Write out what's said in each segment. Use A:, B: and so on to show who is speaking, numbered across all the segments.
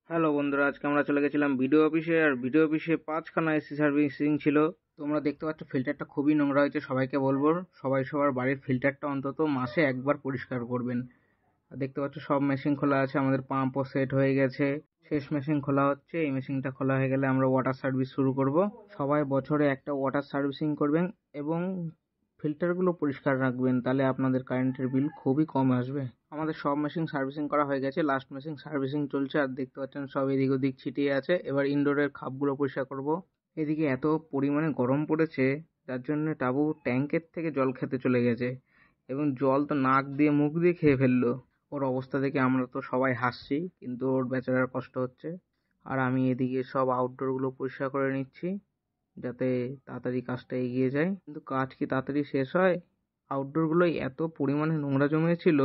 A: Hello বন্ধুরা, আজকে আমরা চলে গেছিলাম ভিডিও অফিসে। আর ভিডিও অফিসে 5খানা এসি সার্ভিসিং ছিল। তোমরা দেখতে পাচ্ছ ফিল্টারটা খুবই নোংরা হয়েছে। সবাইকে বলবো সবাই সবার বাড়ির ফিল্টারটা অন্তত মাসে একবার পরিষ্কার করবেন। আর দেখতে পাচ্ছ সব মেশিন খোলা আছে, আমাদের পাম্পও সেট হয়ে গেছে। শেষ মেশিন খোলা হচ্ছে, এই মেশিনটা খোলা হয়ে গেলে আমরা ওয়াটার সার্ভিস শুরু করব। সবাই বছরে একটা ওয়াটার সার্ভিসিং করবেন এবং ফিল্টারগুলো পরিষ্কার রাখবেন, তাহলে আপনাদের কারেন্টের বিল খুবই কম আসবে। আমাদের সব মেশিন সার্ভিসিং করা হয়ে গেছে, লাস্ট মেশিন সার্ভিসিং চলছে। আর দেখতে পাচ্ছেন সব এদিক ওদিক ছিটিয়ে আছে। এবার ইনডোরের খাপগুলো পরিষ্কার করব। এদিকে এত পরিমাণে গরম পড়েছে, যার জন্য টাবু ট্যাঙ্কের থেকে জল খেতে চলে গেছে এবং জল তো নাক দিয়ে মুখ দিয়ে খেয়ে ফেললো। ওর অবস্থা দেখে আমরা তো সবাই হাসছি, কিন্তু ওর বেচারার কষ্ট হচ্ছে। আর আমি এদিকে সব আউটডোরগুলো পরিষ্কার করে নিচ্ছি, যাতে তাড়াতাড়ি কাজটা এগিয়ে যায়। কিন্তু কাজ কি তাড়াতাড়ি শেষ হয়? আউটডোরগুলোয় এত পরিমাণে নোংরা জমেছিল,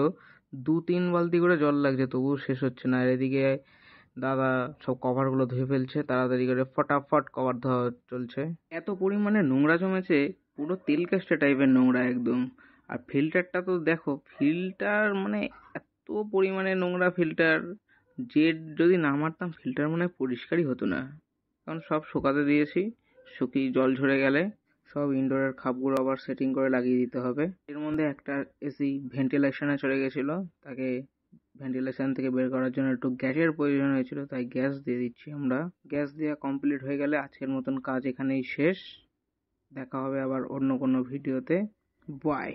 A: 2-3 বালতি করে জল লাগছে, তবুও শেষ হচ্ছে না। আর এদিকে দাদা সব কভারগুলো ধুয়ে ফেলছে, তাড়াতাড়ি করে ফটাফট কভার ধোয়া চলছে। এত পরিমাণে নোংরা জমেছে, পুরো তেল কাস্টে টাইপের নোংরা একদম। আর ফিল্টারটা তো দেখো, ফিল্টার মানে এত পরিমাণে নোংরা ফিল্টার, জেড যদি না মারতাম ফিল্টার মনে হয় পরিষ্কারই হতো না। কারণ সব শুকাতে দিয়েছি, শুকিয়ে জল ঝরে গেলে সব ইনডোরের খাপগুলো আবার সেটিং করে লাগিয়ে দিতে হবে। এর মধ্যে একটা এসি ভেন্টিলেশনে চলে গেছিল, তাকে ভেন্টিলেশন থেকে বের করার জন্য একটু গ্যাসের প্রয়োজন হয়েছিল, তাই গ্যাস দিয়ে দিচ্ছি আমরা। গ্যাস দেওয়া কমপ্লিট হয়ে গেলে আজকের মতন কাজ এখানেই শেষ। দেখা হবে আবার অন্য কোনো ভিডিওতে। বাই।